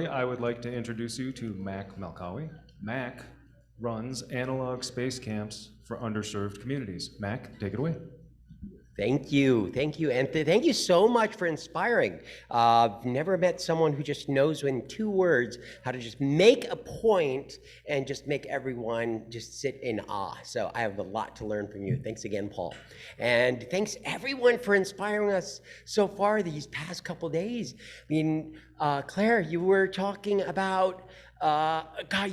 Malkawi. I would like to introduce you to Mac Malkawi. Mac runs analog space camps for underserved communities. Mac, take it away. Thank you, and thank you so much for inspiring. I've never met someone who just knows in 2 words how to just make a point and just make everyone just sit in awe. So I have a lot to learn from you. Thanks again, Paul. And thanks everyone for inspiring us so far these past couple days. I mean, Claire, you were talking about, God,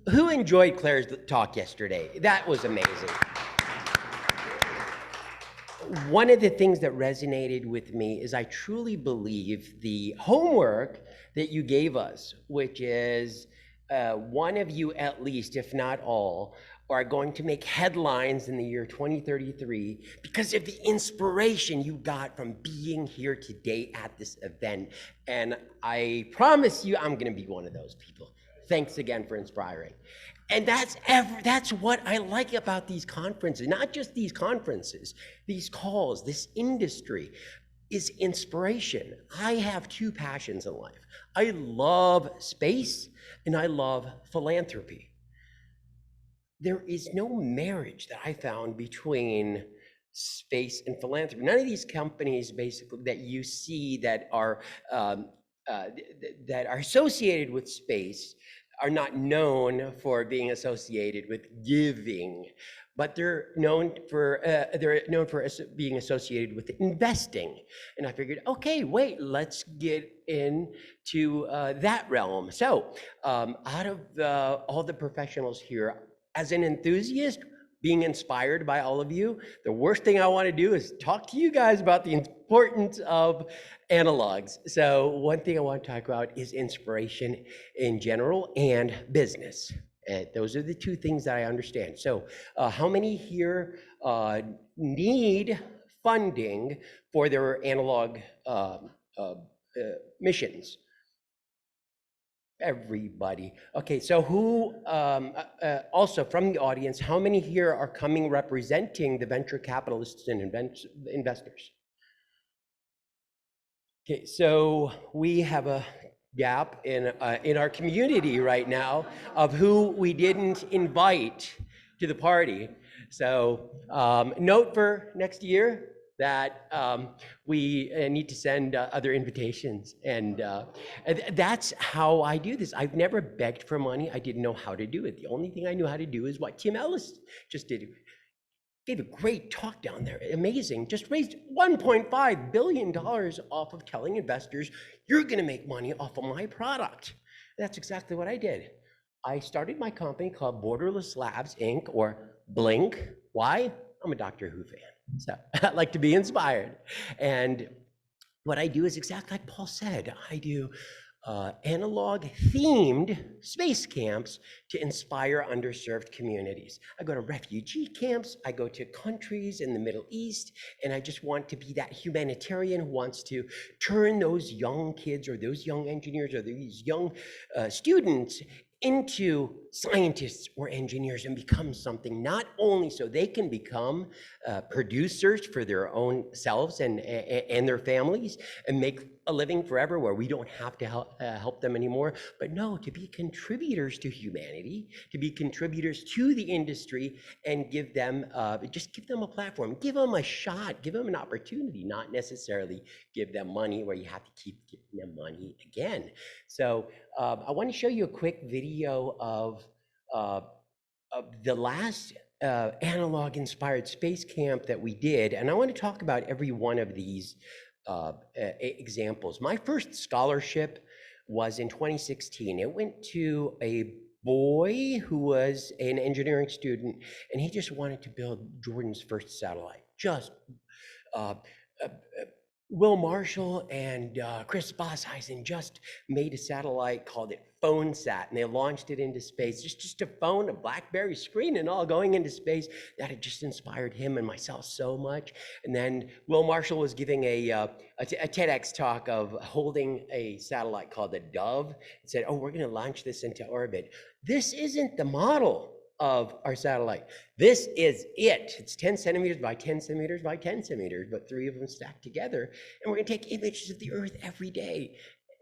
who enjoyed Claire's talk yesterday? That was amazing. One of the things that resonated with me is I truly believe the homework that you gave us, which is one of you at least, if not all, are going to make headlines in the year 2033 because of the inspiration you got from being here today at this event. And I promise you, I'm gonna be one of those people. Thanks again for inspiring. And that's what I like about these conferences, not just these conferences, these calls, this industry is inspiration. I have 2 passions in life. I love space and I love philanthropy. There is no marriage that I found between space and philanthropy. None of these companies basically that you see that are associated with space are not known for being associated with giving, but they're known for being associated with investing. And I figured, okay, wait, let's get into that realm. So out of all the professionals here, as an enthusiast, being inspired by all of you, the worst thing I want to do is talk to you guys about the importance of analogs. So one thing I want to talk about is inspiration in general and business. And those are the 2 things that I understand. So how many here need funding for their analog missions? Everybody. Okay, so who, also from the audience, how many here are coming representing the venture capitalists and investors? Okay, so we have a gap in our community right now of who we didn't invite to the party. So note for next year that we need to send other invitations. And that's how I do this. I've never begged for money. I didn't know how to do it. The only thing I knew how to do is what Tim Ellis just did. Gave a great talk down there, amazing. Just raised $1.5 billion off of telling investors, you're gonna make money off of my product. That's exactly what I did. I started my company called Borderless Labs, Inc., or Blink. Why? I'm a Doctor Who fan. So I like to be inspired. And what I do is exactly like Paul said. I do analog themed space camps to inspire underserved communities. I go to refugee camps, I go to countries in the Middle East, and I just want to be that humanitarian who wants to turn those young kids or those young engineers or these young students into scientists or engineers and become something, not only so they can become producers for their own selves and their families and make a living forever where we don't have to help them anymore, but no, to be contributors to humanity, to be contributors to the industry and give them, just give them a platform, give them a shot, give them an opportunity, not necessarily give them money where you have to keep giving them money again. So I want to show you a quick video of the last analog inspired space camp that we did. And I want to talk about every one of these examples. My first scholarship was in 2016. It went to a boy who was an engineering student, and he just wanted to build Jordan's first satellite. Just Will Marshall and Chris Bosheisen just made a satellite, called it PhoneSat, and they launched it into space. Just a phone, a BlackBerry screen and all going into space. That had just inspired him and myself so much. And then Will Marshall was giving a TEDx talk of holding a satellite called the Dove and said, oh, we're gonna launch this into orbit. This isn't the model of our satellite. This is it. It's 10 centimeters by 10 centimeters by 10 centimeters, but 3 of them stacked together. And we're gonna take images of the Earth every day.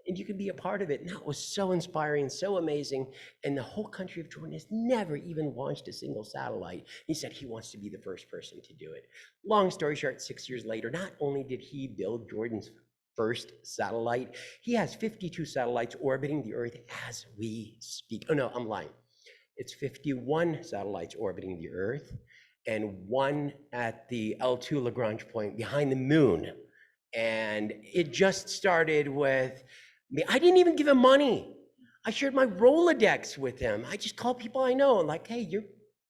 and you can be a part of it. And that was so inspiring, so amazing. And the whole country of Jordan has never even launched a single satellite. He said he wants to be the first person to do it. Long story short, 6 years later, not only did he build Jordan's first satellite, he has 52 satellites orbiting the Earth as we speak. Oh no, I'm lying. It's 51 satellites orbiting the Earth and one at the L2 Lagrange point behind the moon. And it just started with me. I didn't even give him money. I shared my Rolodex with him. I just called people I know and like, hey, you're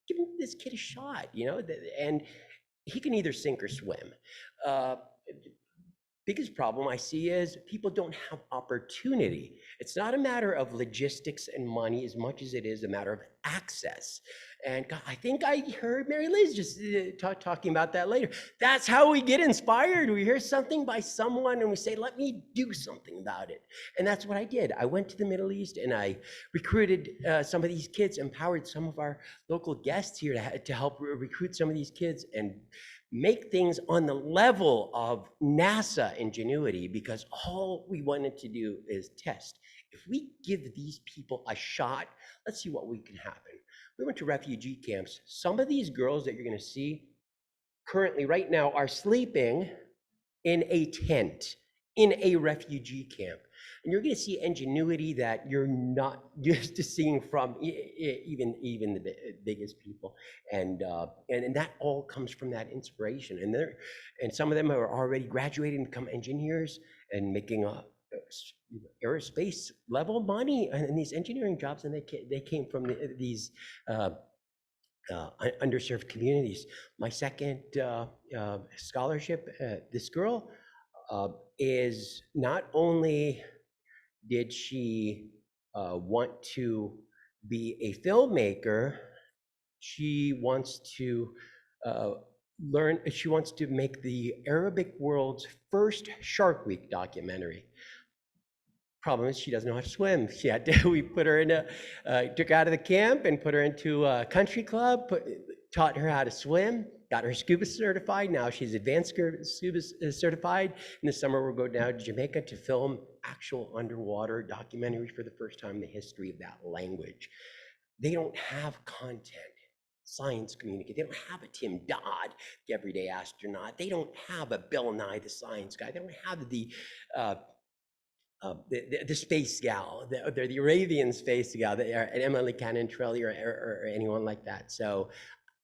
giving this kid a shot, you know, and he can either sink or swim. Biggest problem I see is people don't have opportunity. It's not a matter of logistics and money as much as it is a matter of access. And God, I think I heard Mary Liz just talking about that later. That's how we get inspired. We hear something by someone and we say, let me do something about it. And that's what I did. I went to the Middle East and I recruited some of these kids, empowered some of our local guests here to help recruit some of these kids and make things on the level of NASA ingenuity, because all we wanted to do is test. If we give these people a shot, let's see what we can happen. We went to refugee camps. Some of these girls that you're going to see currently right now are sleeping in a tent in a refugee camp. And you're going to see ingenuity that you're not used to seeing from even the biggest people. And that all comes from that inspiration. And some of them are already graduating to become engineers and making aerospace level money in these engineering jobs. And they came from these underserved communities. My second scholarship, this girl is not only did she want to be a filmmaker, she wants to she wants to make the Arabic world's first Shark Week documentary. Problem is she doesn't know how to swim. We put her in took her out of the camp and put her into a country club, taught her how to swim, got her scuba certified. Now she's advanced scuba certified. In the summer, we'll go down to Jamaica to film actual underwater documentary for the first time in the history of that language. They don't have content, science communicate. They don't have a Tim Dodd, the everyday astronaut. They don't have a Bill Nye, the science guy. They don't have the space gal, the Arabian space gal, and Emily Cannon-Trelli or anyone like that. So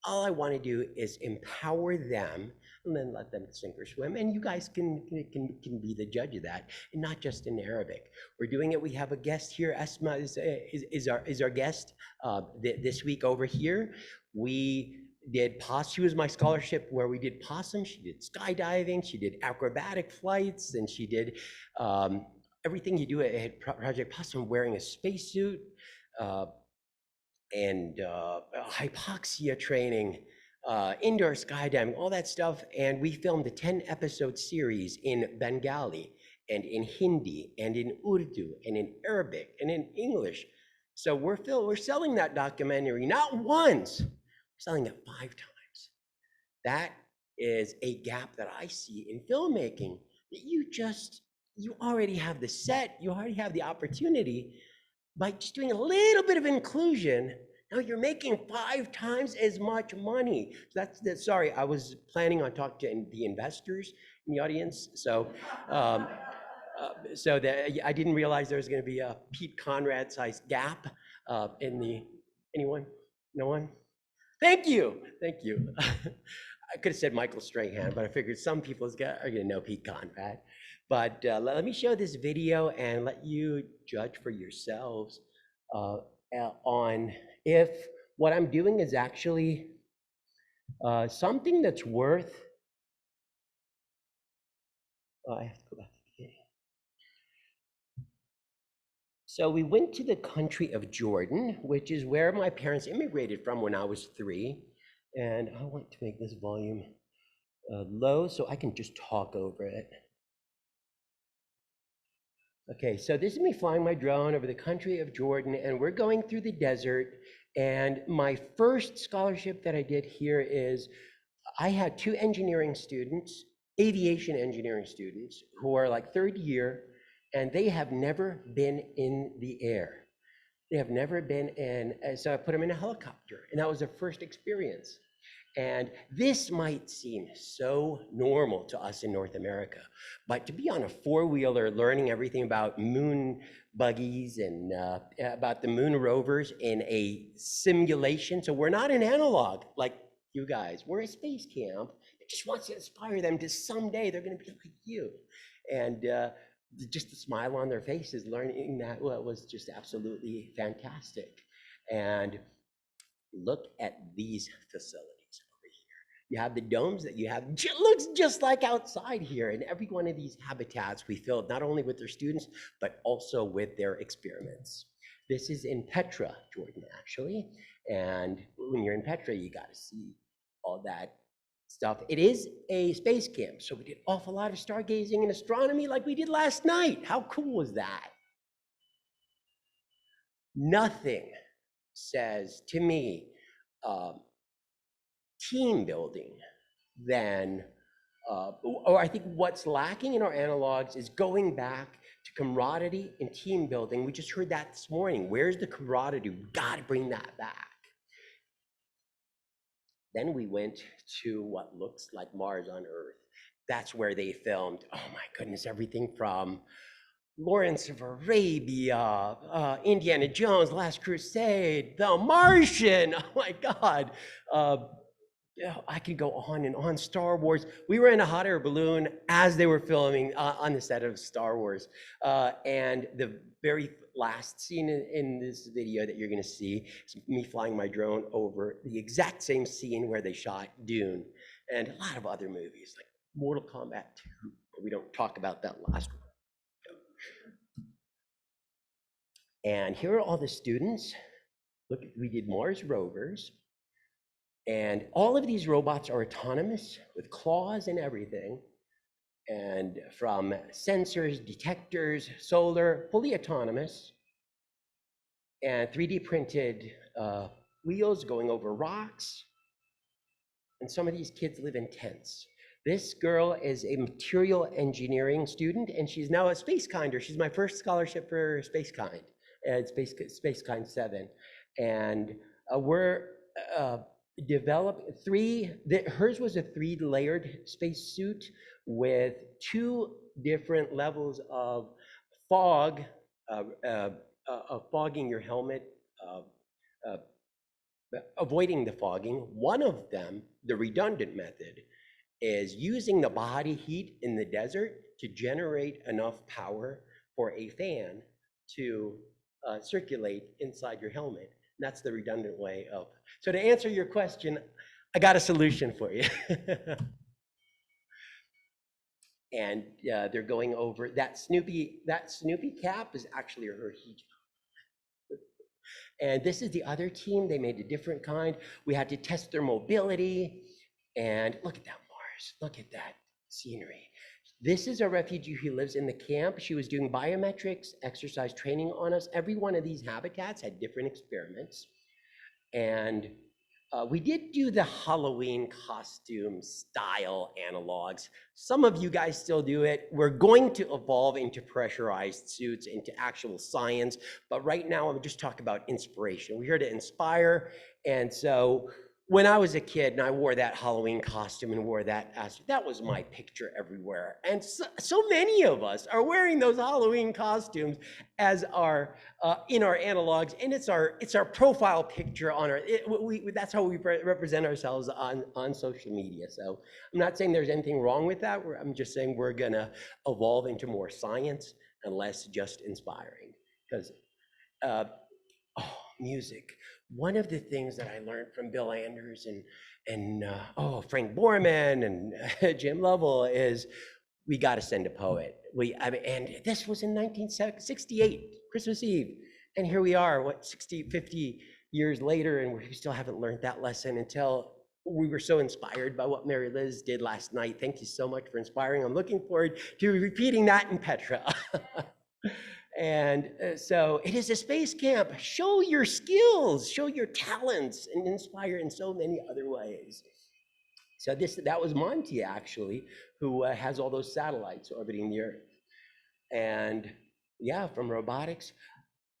all I want to do is empower them and then let them sink or swim. And you guys can be the judge of that, and not just in Arabic. We're doing it. We have a guest here. Asma is our guest this week over here. We did she was my scholarship where we did possum. She did skydiving. She did acrobatic flights, and she did everything you do at Project Possum, wearing a spacesuit and hypoxia training, indoor skydiving, all that stuff. And we filmed a 10-episode series in Bengali and in Hindi and in Urdu and in Arabic and in English. So we're selling that documentary not once, we're selling it 5 times. That is a gap that I see in filmmaking, that you already have the set, you already have the opportunity. By just doing a little bit of inclusion, now you're making 5 times as much money. So sorry, I was planning on talking to the investors in the audience. So, I didn't realize there was going to be a Pete Conrad-sized gap anyone? No one? Thank you. I could have said Michael Strahan, but I figured some people are going to know Pete Conrad. But let me show this video and let you judge for yourselves on if what I'm doing is actually something that's worth. I have to go back to the beginning. So we went to the country of Jordan, which is where my parents immigrated from when I was 3. And I want to make this volume low so I can just talk over it. Okay, so this is me flying my drone over the country of Jordan, and we're going through the desert. And my first scholarship that I did here is I had 2 engineering students, aviation engineering students, who are like 3rd year, and they have never been in the air. They have never been in, so I put them in a helicopter, and that was their first experience. And this might seem so normal to us in North America, but to be on a four-wheeler learning everything about moon buggies and about the moon rovers in a simulation. So we're not an analog like you guys. We're a space camp that just wants to inspire them to someday they're going to be like you. And just the smile on their faces learning that was just absolutely fantastic. And look at these facilities. You have the domes that you have, looks just like outside here. And every one of these habitats we filled not only with their students, but also with their experiments. This is in Petra, Jordan, actually. And when you're in Petra, you got to see all that stuff. It is a space camp, so we did an awful lot of stargazing and astronomy like we did last night. How cool was that? Nothing says to me, team building than, or I think what's lacking in our analogs is going back to camaraderie and team building. We just heard that this morning. Where's the camaraderie? We got to bring that back. Then we went to what looks like Mars on Earth. That's where they filmed, oh my goodness, everything from Lawrence of Arabia, Indiana Jones, Last Crusade, The Martian, oh my God. I could go on and on. Star Wars. We were in a hot air balloon as they were filming on the set of Star Wars. And the very last scene in this video that you're going to see is me flying my drone over the exact same scene where they shot Dune and a lot of other movies like Mortal Kombat 2. But we don't talk about that last one. And here are all the students. Look, we did Mars rovers. And all of these robots are autonomous with claws and everything. And from sensors, detectors, solar, fully autonomous. And 3D printed wheels going over rocks. And some of these kids live in tents. This girl is a material engineering student, and she's now a Space Kinder. She's my first scholarship for Space Kind, Space Kind 7. And we're developed hers was a 3-layered spacesuit with 2 different levels of fog, fogging your helmet, avoiding the fogging. One of them, the redundant method, is using the body heat in the desert to generate enough power for a fan to circulate inside your helmet. That's the redundant way of. So to answer your question, I got a solution for you. And they're going over that Snoopy cap is actually her hijab. And this is the other team. They made a different kind. We had to test their mobility. And look at that Mars. Look at that scenery. This is a refugee who lives in the camp. She was doing biometrics, exercise training on us. Every one of these habitats had different experiments. And we did do the Halloween costume style analogs. Some of you guys still do it. We're going to evolve into pressurized suits, into actual science. But right now, I'm just talking about inspiration. We're here to inspire. And so when I was a kid and I wore that Halloween costume and wore that was my picture everywhere. And so many of us are wearing those Halloween costumes as our in our analogs, and it's our profile picture on our. That's how we represent ourselves on social media. So I'm not saying there's anything wrong with that. I'm just saying we're gonna evolve into more science and less just inspiring. Because music. One of the things that I learned from Bill Anders and Frank Borman and Jim Lovell is we got to send a poet. And this was in 1968, Christmas Eve. And here we are, 50 years later, and we still haven't learned that lesson until we were so inspired by what Mary Liz did last night. Thank you so much for inspiring. I'm looking forward to repeating that in Petra. And so it is a space camp. Show your skills, show your talents, and inspire in so many other ways. So that was Monty, actually, who has all those satellites orbiting the Earth. And Yeah, from robotics.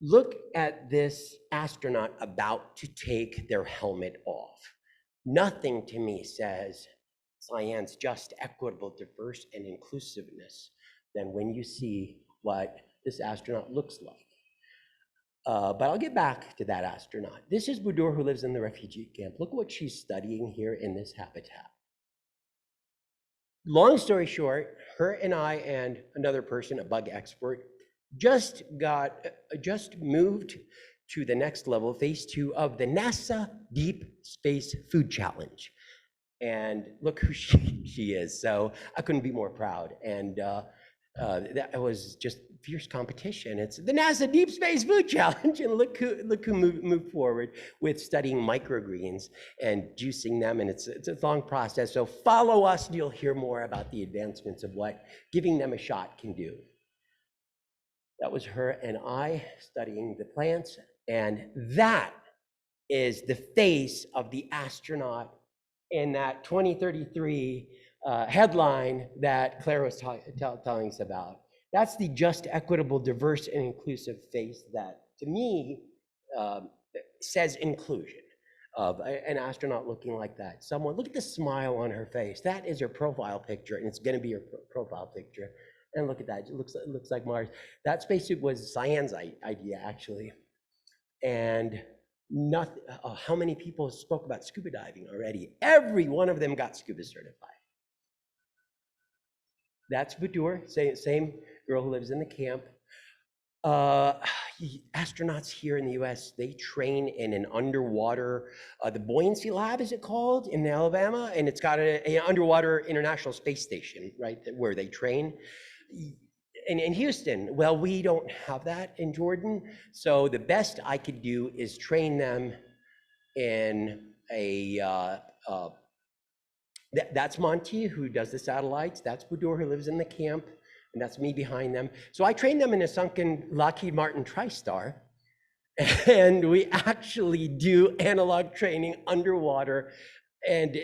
Look at this astronaut about to take their helmet off. Nothing to me says science just, equitable, diverse, and inclusiveness than when you see what this astronaut looks like. But I'll get back to that astronaut. This is Budur, who lives in the refugee camp. Look what she's studying here in this habitat. Long story short, her and I and another person, a bug expert, just moved to the next level, phase 2 of the NASA Deep Space Food Challenge. And look who she is. So I couldn't be more proud. And that was just fierce competition. It's the NASA Deep Space Food Challenge, and look who moved forward with studying microgreens and juicing them, and it's a long process. So follow us, and you'll hear more about the advancements of what giving them a shot can do. That was her and I studying the plants, and that is the face of the astronaut in that 2033 headline that Claire was telling us about. That's the just, equitable, diverse, and inclusive face that, to me, says inclusion of an astronaut looking like that. Someone, look at the smile on her face. That is her profile picture, and it's going to be her profile picture. And look at that, it looks like Mars. That spacesuit was Cyan's idea, actually. And nothing, how many people spoke about scuba diving already? Every one of them got scuba certified. That's Budur, same girl who lives in the camp. Astronauts here in the US, they train in an underwater, the Buoyancy Lab, is it called, in Alabama? And it's got an underwater International Space Station, right, where they train. In Houston, well, we don't have that in Jordan. So the best I could do is train them in a, that's Monty, who does the satellites. That's Budur, who lives in the camp. And that's me behind them. So I trained them in a sunken Lockheed Martin TriStar. And we actually do analog training underwater. And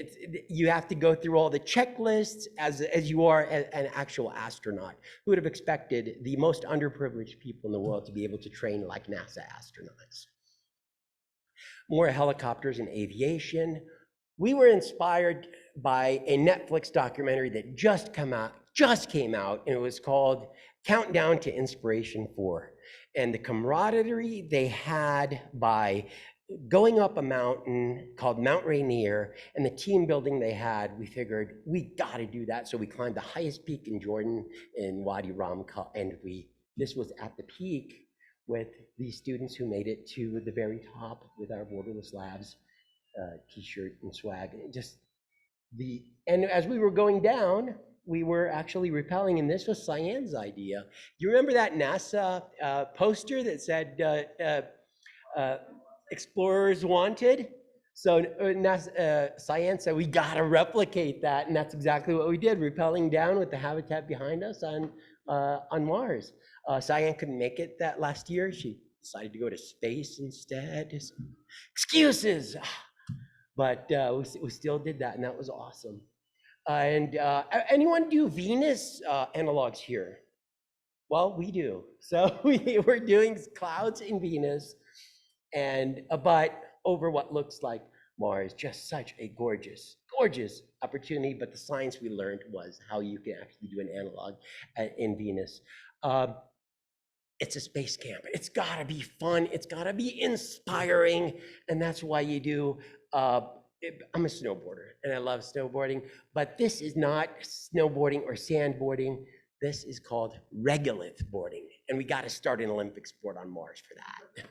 you have to go through all the checklists as you are an actual astronaut. Who would have expected the most underprivileged people in the world to be able to train like NASA astronauts? More helicopters and aviation. We were inspired by a Netflix documentary that just came out, and it was called Countdown to Inspiration 4. And the camaraderie they had by going up a mountain called Mount Rainier, and the team building they had, we figured we got to do that. So we climbed the highest peak in Jordan, in Wadi Ramka, and this was at the peak with these students who made it to the very top with our Borderless Labs t-shirt and swag. And as we were going down, we were actually rappelling, and this was Cyan's idea. You remember that NASA poster that said explorers wanted? So Cyan said, we gotta replicate that, and that's exactly what we did, rappelling down with the habitat behind us on Mars. Cyan couldn't make it that last year. She decided to go to space instead. Excuses! But we still did that, and that was awesome. And anyone do Venus analogs here? Well, we do. So we're doing clouds in Venus, and but over what looks like Mars. Just such a gorgeous, gorgeous opportunity. But the science we learned was how you can actually do an analog in Venus. It's a space camp. It's gotta be fun. It's gotta be inspiring, and that's why you do. I'm a snowboarder, and I love snowboarding, but this is not snowboarding or sandboarding. This is called regolith boarding, and we got to start an Olympic sport on Mars for that.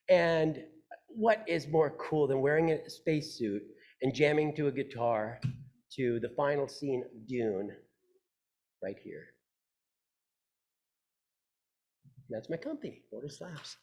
And what is more cool than wearing a spacesuit and jamming to a guitar to the final scene of Dune right here? That's my company, Borderless Labs.